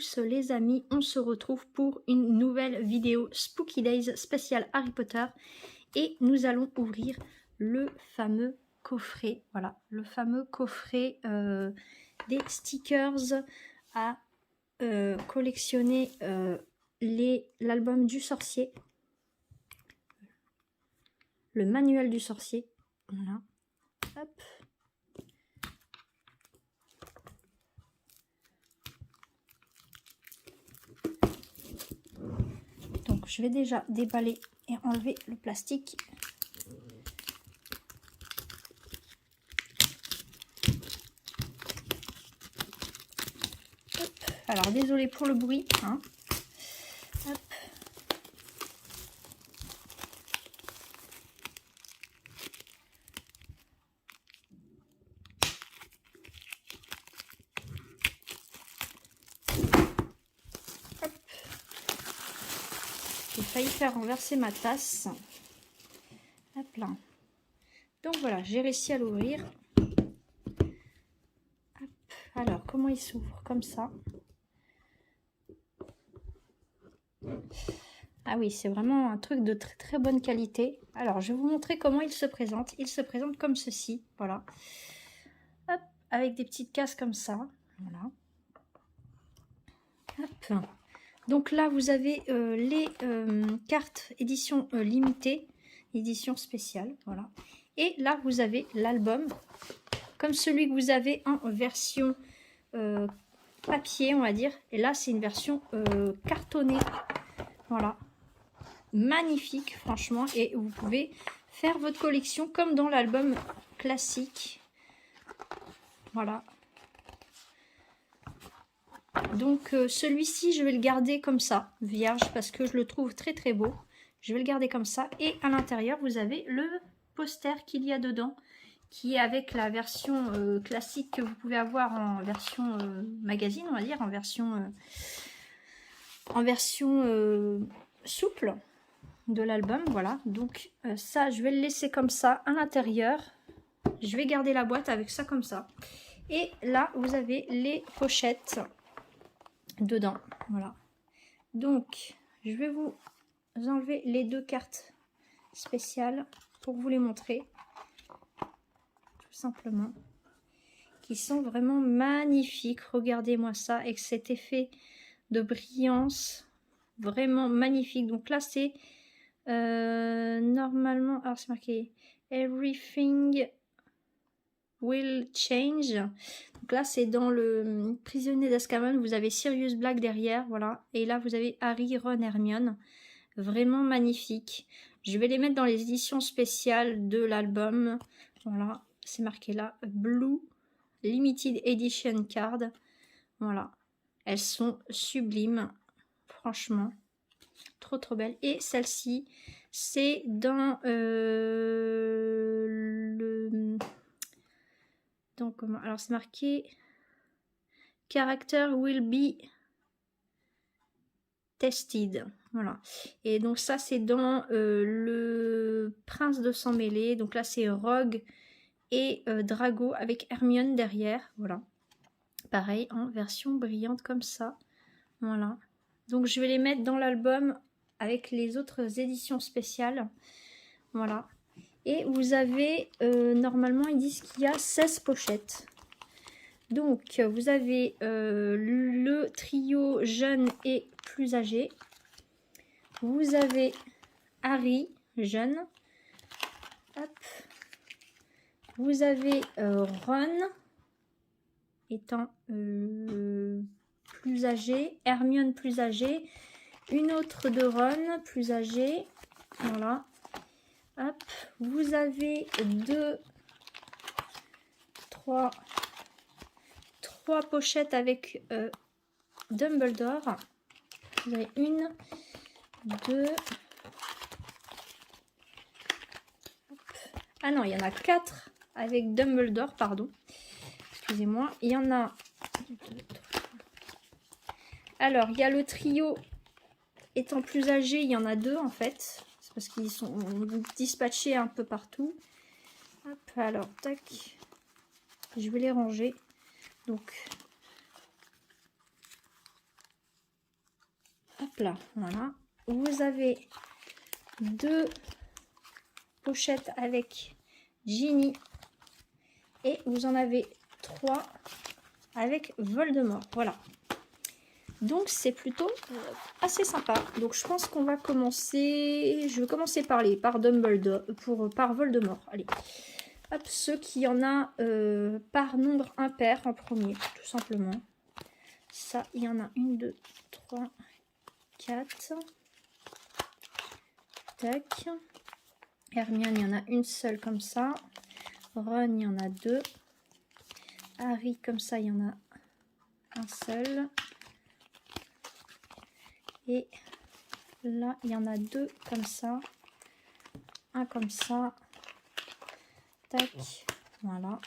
tous les amis, on se retrouve pour une nouvelle vidéo Spooky Days spécial Harry Potter et nous allons ouvrir le fameux coffret, voilà, le fameux coffret des stickers à collectionner l'album du sorcier, le manuel du sorcier, voilà, hop. Donc je vais déjà déballer et enlever le plastique. Hop. Alors désolé pour le bruit, hein. Hop. Hop. J'ai failli faire renverser ma tasse. Hop là. Donc voilà, j'ai réussi à l'ouvrir. Alors, comment il s'ouvre? Comme ça. Ah oui, c'est vraiment un truc de très très bonne qualité. Alors, je vais vous montrer comment il se présente. Il se présente comme ceci, voilà. Hop, avec des petites cases comme ça, voilà. Hop. Donc là, vous avez les cartes édition limitée, édition spéciale, voilà. Et là, vous avez l'album, comme celui que vous avez en version papier, on va dire. Et là, c'est une version cartonnée, voilà. Magnifique, franchement. Et vous pouvez faire votre collection comme dans l'album classique, voilà. Donc celui-ci, je vais le garder comme ça, vierge, parce que je le trouve très très beau. Je vais le garder comme ça. Et à l'intérieur, vous avez le poster qu'il y a dedans, qui est avec la version classique que vous pouvez avoir en version magazine, on va dire, en version souple de l'album. Voilà, donc ça, je vais le laisser comme ça à l'intérieur. Je vais garder la boîte avec ça comme ça. Et là, vous avez les pochettes dedans, voilà. Donc je vais vous enlever les deux cartes spéciales pour vous les montrer, tout simplement, qui sont vraiment magnifiques. Regardez-moi ça, avec cet effet de brillance vraiment magnifique. Donc là, c'est normalement, alors c'est marqué Everything Will Change. Donc là, c'est dans le Prisonnier d'Azkaban. Vous avez Sirius Black derrière, voilà. Et là, vous avez Harry, Ron, Hermione. Vraiment magnifique. Je vais les mettre dans les éditions spéciales de l'album. Voilà, c'est marqué là, Blue Limited Edition Card. Voilà, elles sont sublimes, franchement, trop trop belles. Et celle-ci, c'est dans donc comment, alors c'est marqué Character will be tested, voilà. Et donc ça, c'est dans le Prince de Sang Mêlé. Donc là, c'est Rogue et Drago avec Hermione derrière, voilà. Pareil, en version brillante comme ça, voilà. Donc je vais les mettre dans l'album avec les autres éditions spéciales, voilà. Et vous avez, normalement, ils disent qu'il y a 16 pochettes. Donc, vous avez le trio jeune et plus âgé. Vous avez Harry, jeune. Hop. Vous avez Ron, étant plus âgé. Hermione, plus âgée. Une autre de Ron, plus âgée. Voilà. Hop. Vous avez trois pochettes avec Dumbledore. Vous avez une, deux. Hop. Ah non, il y en a 4 avec Dumbledore, pardon. Excusez-moi. Il y en a. Alors, il y a le trio étant plus âgé, il y en a 2 en fait. C'est parce qu'ils sont dispatchés un peu partout. Hop, alors, tac. Je vais les ranger. Donc, Hop là, voilà. Vous avez 2 pochettes avec Ginny. Et vous en avez 3 avec Voldemort. Voilà. Donc c'est plutôt assez sympa. Donc je pense qu'on va commencer. Je vais commencer par Dumbledore, par Voldemort. Allez. Hop, ceux qui en a par nombre impair en premier, tout simplement. Ça, il y en a 1, 2, 3, 4. Tac. Hermione, il y en a une seule comme ça. Ron, il y en a 2. Harry, comme ça, il y en a un seul. Et là, il y en a 2 comme ça. Un comme ça. Tac. Voilà.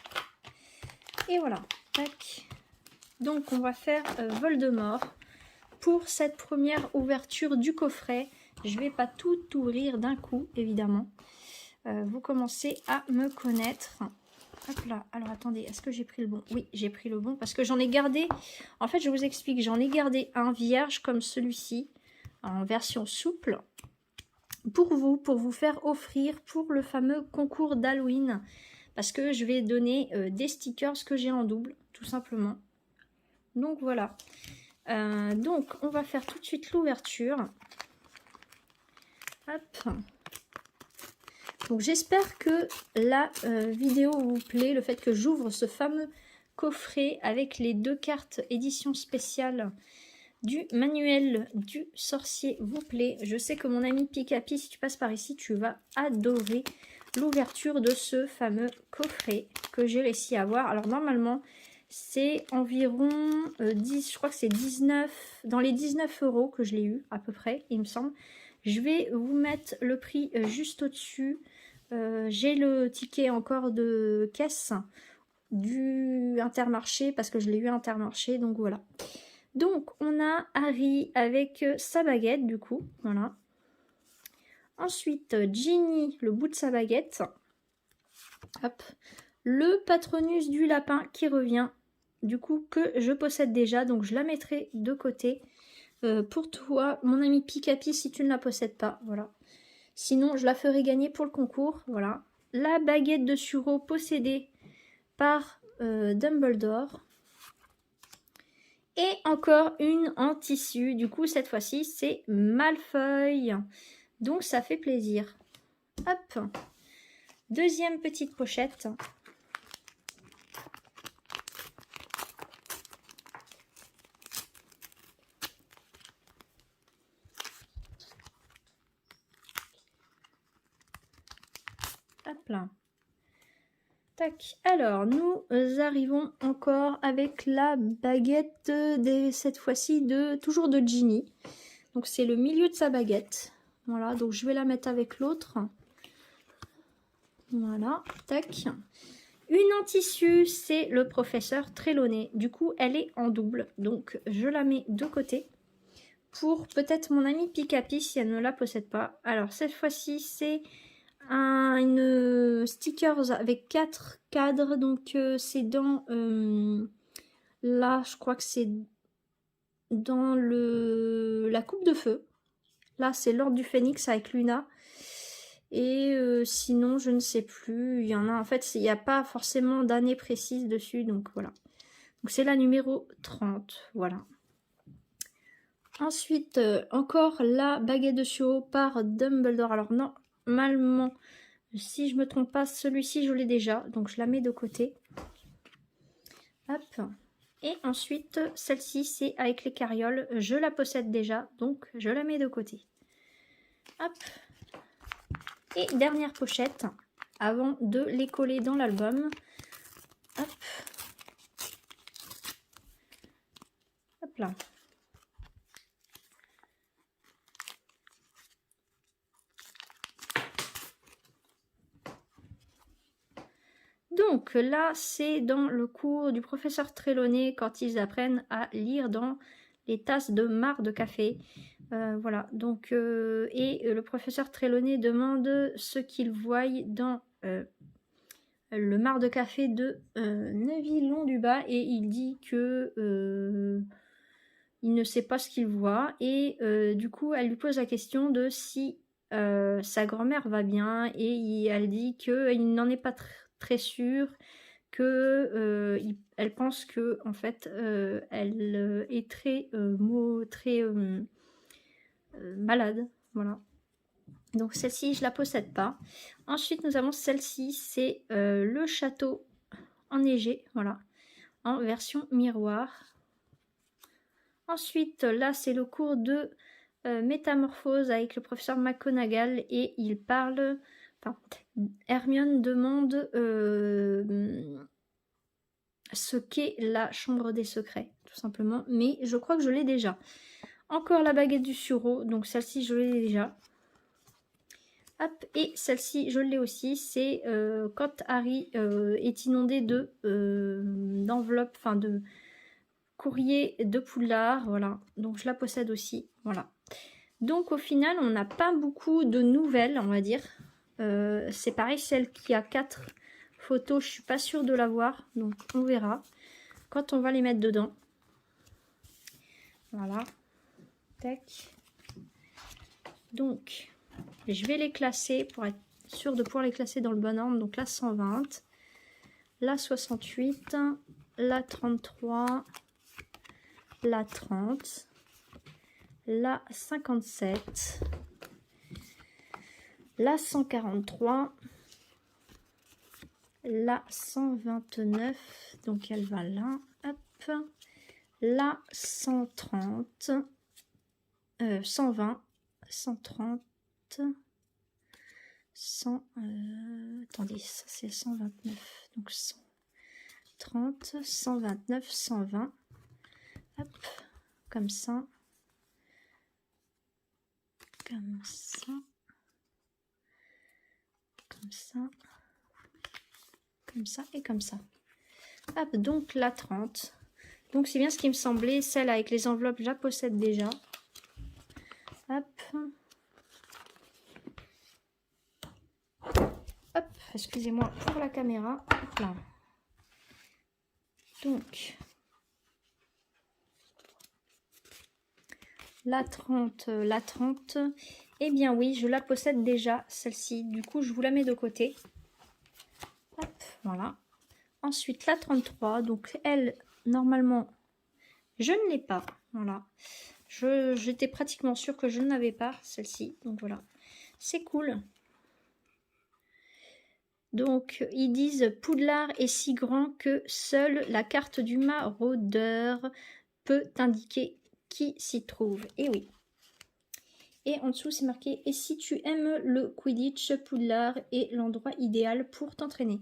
Et voilà. Tac. Donc, on va faire Voldemort pour cette première ouverture du coffret. Je vais pas tout ouvrir d'un coup, évidemment. Vous commencez à me connaître. Hop là, alors attendez, est-ce que j'ai pris le bon? Oui, j'ai pris le bon parce que j'en ai gardé, en fait je vous explique, j'en ai gardé un vierge comme celui-ci, en version souple, pour vous faire offrir pour le fameux concours d'Halloween, parce que je vais donner des stickers que j'ai en double, tout simplement. Donc voilà, donc on va faire tout de suite l'ouverture. Hop. Donc j'espère que la vidéo vous plaît, le fait que j'ouvre ce fameux coffret avec les 2 cartes édition spéciale du manuel du sorcier vous plaît. Je sais que mon ami Pikapi, si tu passes par ici, tu vas adorer l'ouverture de ce fameux coffret que j'ai réussi à avoir. Alors normalement, c'est environ 10, je crois que c'est 19, dans les 19 € que je l'ai eu à peu près, il me semble. Je vais vous mettre le prix juste au-dessus. J'ai le ticket encore de caisse du Intermarché parce que je l'ai eu à Intermarché, donc voilà. Donc on a Harry avec sa baguette du coup, voilà. Ensuite Ginny, le bout de sa baguette. Hop. Le Patronus du lapin qui revient, du coup que je possède déjà, donc je la mettrai de côté. Pour toi, mon ami Pikapi, si tu ne la possèdes pas, voilà. Sinon, je la ferai gagner pour le concours, voilà. La baguette de sureau possédée par Dumbledore. Et encore une en tissu. Du coup, cette fois-ci, c'est Malfoy. Donc, ça fait plaisir. Hop. Deuxième petite pochette. Hop là. Tac. Alors, nous arrivons encore avec la baguette cette fois-ci toujours de Ginny. Donc, c'est le milieu de sa baguette. Voilà, donc je vais la mettre avec l'autre. Voilà, tac. Une en tissu, c'est le professeur Trelawney. Du coup, elle est en double. Donc, je la mets de côté. Pour peut-être mon ami Pikapi, si elle ne la possède pas. Alors, cette fois-ci, c'est une stickers avec 4 cadres. Donc, c'est dans... là, je crois que c'est dans la coupe de feu. Là, c'est l'ordre du Phénix avec Luna. Et sinon, je ne sais plus. Il y en a, en fait, il n'y a pas forcément d'année précise dessus. Donc, voilà. Donc, c'est la numéro 30. Voilà. Ensuite, encore la baguette de sureau par Dumbledore. Alors, normalement, si je ne me trompe pas, celui-ci, je l'ai déjà. Donc, je la mets de côté. Hop. Et ensuite, celle-ci, c'est avec les carrioles. Je la possède déjà. Donc, je la mets de côté. Hop. Et dernière pochette, avant de les coller dans l'album. Hop. Hop là. Donc là, c'est dans le cours du professeur Trelawney quand ils apprennent à lire dans les tasses de marc de café. Voilà, donc, le professeur Trelawney demande ce qu'il voit dans le marc de café de Neville Londubat et il dit que il ne sait pas ce qu'il voit. Et du coup, elle lui pose la question de si sa grand-mère va bien. Et elle dit qu'il n'en est pas très sûr, que elle pense que en fait elle est très malade, voilà. Donc celle-ci je la possède pas. Ensuite nous avons celle-ci, c'est le château enneigé, voilà, en version miroir. Ensuite là c'est le cours de métamorphose avec le professeur McGonagall et il parle, enfin Hermione demande ce qu'est la chambre des secrets, tout simplement. Mais je crois que je l'ai déjà. Encore la baguette du sureau, donc celle-ci je l'ai déjà. Hop, et celle-ci je l'ai aussi, c'est quand Harry est inondé d'enveloppes, enfin de courrier de Poudlard, voilà. Donc je la possède aussi, voilà. Donc au final, on n'a pas beaucoup de nouvelles, on va dire. C'est pareil, celle qui a 4 photos, je suis pas sûre de l'avoir, donc on verra quand on va les mettre dedans. Voilà. Tac. Donc, je vais les classer pour être sûre de pouvoir les classer dans le bon ordre. Donc la 120, la 68, la 33, la 30, la 57, la 143, la 129, donc elle va là, hop, la 130, 120, 130, 100, attendez, ça c'est 129, donc 130, 129, 120, hop, comme ça, comme ça, comme ça, comme ça et comme ça. Hop, donc la 30. Donc c'est bien ce qui me semblait, celle avec les enveloppes, je la possède déjà. Hop. Hop, excusez-moi pour la caméra. Hop là. Donc la 30, la 30. Eh bien oui, je la possède déjà, celle-ci. Du coup, je vous la mets de côté. Hop, voilà. Ensuite, la 33. Donc elle, normalement, je ne l'ai pas. Voilà. J'étais pratiquement sûre que je ne l'avais pas, celle-ci. Donc voilà. C'est cool. Donc, ils disent Poudlard est si grand que seule la carte du maraudeur peut indiquer qui s'y trouve. Et oui. Et en dessous, c'est marqué « Et si tu aimes le Quidditch, Poudlard est l'endroit idéal pour t'entraîner. »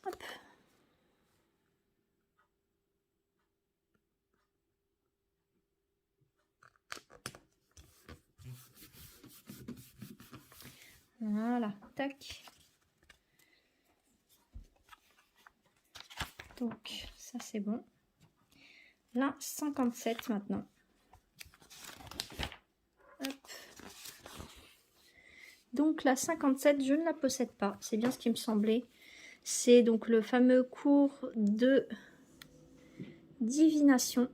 Hop. Voilà, tac. Donc, ça c'est bon. Là, 57 maintenant. Hop. Donc la 57, je ne la possède pas. C'est bien ce qui me semblait. C'est donc le fameux cours de divination.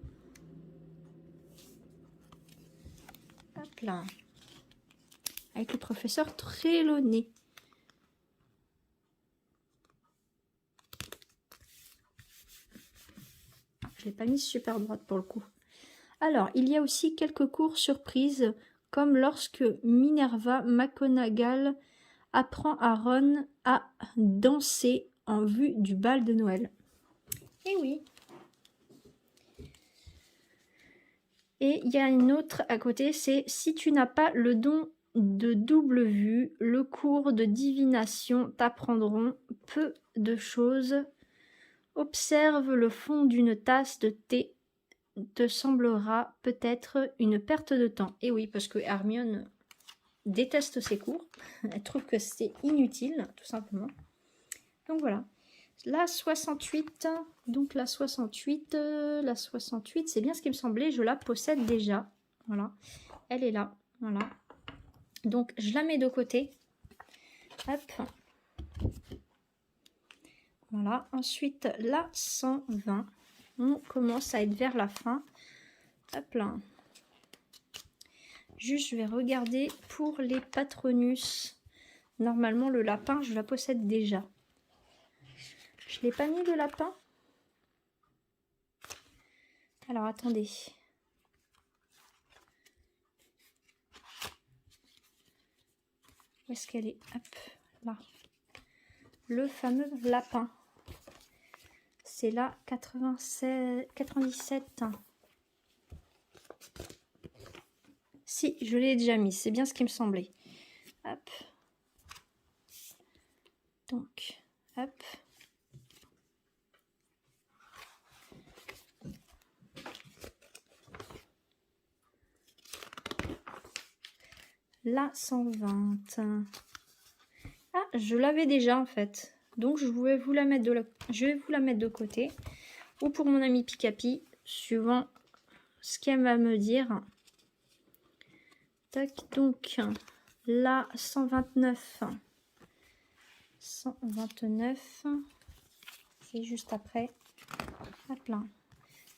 Hop là. Avec le professeur Trelawney. Je ne l'ai pas mis super droite pour le coup. Alors, il y a aussi quelques cours surprises, comme lorsque Minerva McGonagall apprend à Ron à danser en vue du bal de Noël. Et oui. Et il y a une autre à côté, c'est si tu n'as pas le don de double vue, le cours de divination t'apprendront peu de choses. Observe le fond d'une tasse de thé, te semblera peut-être une perte de temps. Et oui, parce que Hermione déteste ses cours. Elle trouve que c'est inutile, tout simplement. Donc voilà. La 68, donc la 68, c'est bien ce qui me semblait, je la possède déjà. Voilà, elle est là, voilà. Donc je la mets de côté. Hop. Voilà, ensuite la 120, on commence à être vers la fin. Hop là. Juste, je vais regarder pour les Patronus. Normalement, le lapin, je la possède déjà. Je l'ai pas mis le lapin. Alors, attendez. Où est-ce qu'elle est? Hop, là. Le fameux lapin. C'est là 97. Si, je l'ai déjà mis. C'est bien ce qui me semblait. Hop. Donc, hop. Là, 120. Ah, je l'avais déjà en fait. Donc, je vais vous la mettre de côté. Ou pour mon ami Picapi, suivant ce qu'elle va me dire. Tac, donc, là, 129. 129. C'est juste après. Hop là.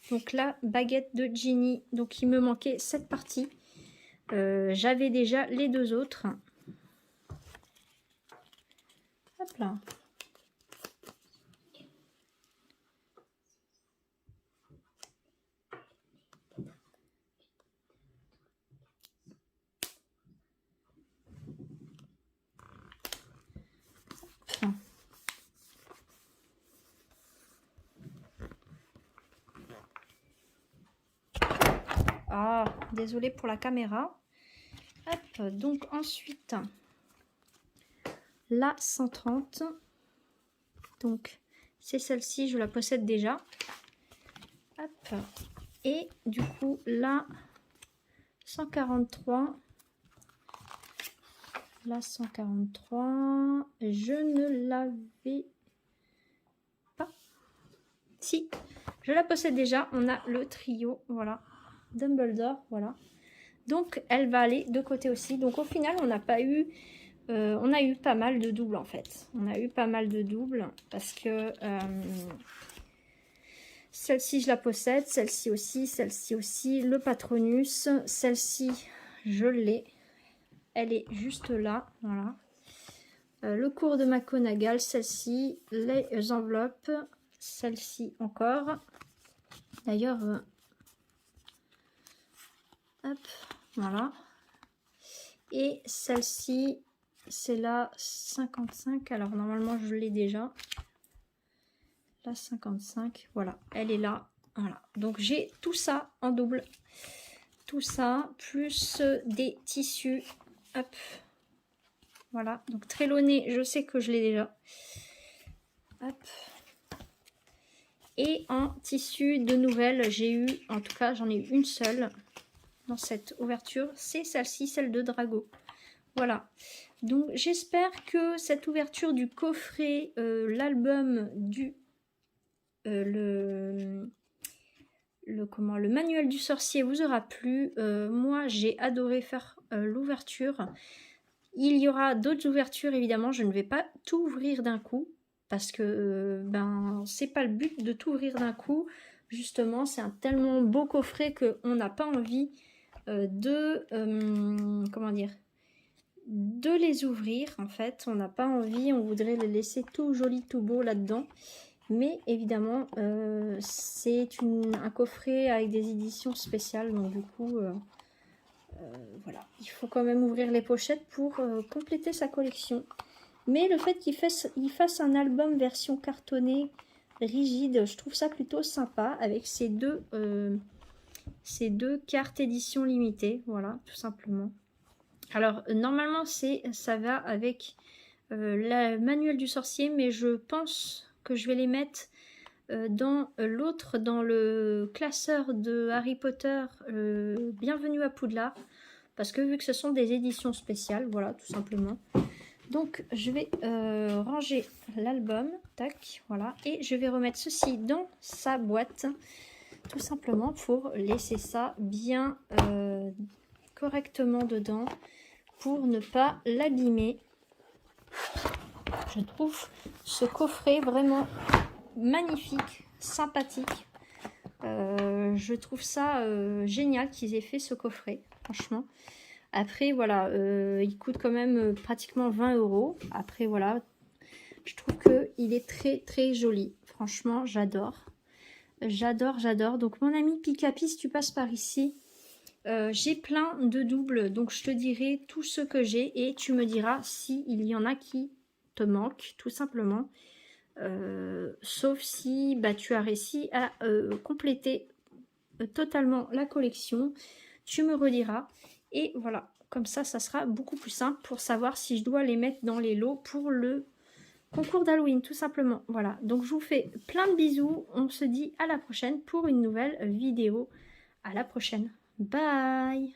Donc là, baguette de Ginny. Donc, il me manquait cette partie. J'avais déjà les deux autres. Hop là. Ah, désolée pour la caméra. Hop, donc ensuite, la 130. Donc, c'est celle-ci, je la possède déjà. Hop. Et du coup, la 143. La 143, je ne l'avais pas. Si, je la possède déjà. On a le trio, voilà. Dumbledore, voilà. Donc, elle va aller de côté aussi. Donc, au final, on n'a pas eu... on a eu pas mal de doubles, en fait. On a eu pas mal de doubles parce que... celle-ci, je la possède. Celle-ci aussi, celle-ci aussi. Le Patronus. Celle-ci, je l'ai. Elle est juste là, voilà. Le cours de McGonagall, celle-ci. Les enveloppes, celle-ci encore. D'ailleurs... hop, voilà. Et celle-ci, c'est la 55. Alors, normalement, je l'ai déjà. La 55, voilà. Elle est là. Voilà. Donc, j'ai tout ça en double. Tout ça, plus des tissus. Hop. Voilà. Donc, Trelawney, je sais que je l'ai déjà. Hop. Et en tissu de nouvelles, j'ai eu, en tout cas, j'en ai eu une seule. Dans cette ouverture, c'est celle-ci, celle de Drago. Voilà. Donc j'espère que cette ouverture du coffret, l'album du le manuel du sorcier vous aura plu. Moi j'ai adoré faire l'ouverture. Il y aura d'autres ouvertures évidemment, je ne vais pas tout ouvrir d'un coup parce que c'est pas le but de tout ouvrir d'un coup. Justement, c'est un tellement beau coffret qu'on n'a pas envie comment dire, de les ouvrir. En fait, on n'a pas envie, on voudrait les laisser tout joli, tout beau là-dedans. Mais évidemment, c'est un coffret avec des éditions spéciales, donc du coup, voilà, il faut quand même ouvrir les pochettes pour compléter sa collection. Mais le fait qu'il fasse un album version cartonnée rigide, je trouve ça plutôt sympa avec ces deux cartes édition limitée, voilà, tout simplement. Alors, normalement, ça va avec le manuel du sorcier, mais je pense que je vais les mettre dans l'autre, dans le classeur de Harry Potter, Bienvenue à Poudlard, parce que vu que ce sont des éditions spéciales, voilà, tout simplement. Donc, je vais ranger l'album, tac, voilà, et je vais remettre ceci dans sa boîte, tout simplement pour laisser ça bien correctement dedans, pour ne pas l'abîmer. Je trouve ce coffret vraiment magnifique, sympathique. Je trouve ça génial qu'ils aient fait ce coffret, franchement. Après, voilà, il coûte quand même pratiquement 20 €. Après, voilà, je trouve qu'il est très, très joli. Franchement, j'adore. J'adore, j'adore. Donc, mon ami Picapi, si tu passes par ici, j'ai plein de doubles. Donc, je te dirai tout ce que j'ai et tu me diras s'il y en a qui te manquent, tout simplement. Sauf si bah, tu as réussi à compléter totalement la collection. Tu me rediras. Et voilà, comme ça sera beaucoup plus simple pour savoir si je dois les mettre dans les lots pour le concours d'Halloween, tout simplement. Voilà, donc je vous fais plein de bisous. On se dit à la prochaine pour une nouvelle vidéo. À la prochaine. Bye.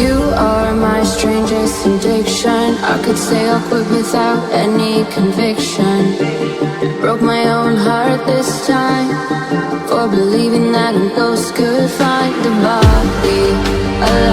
You are my strangest addiction. I could say I'll quit without any conviction. Broke my own heart this time for believing that a ghost could find a body alive.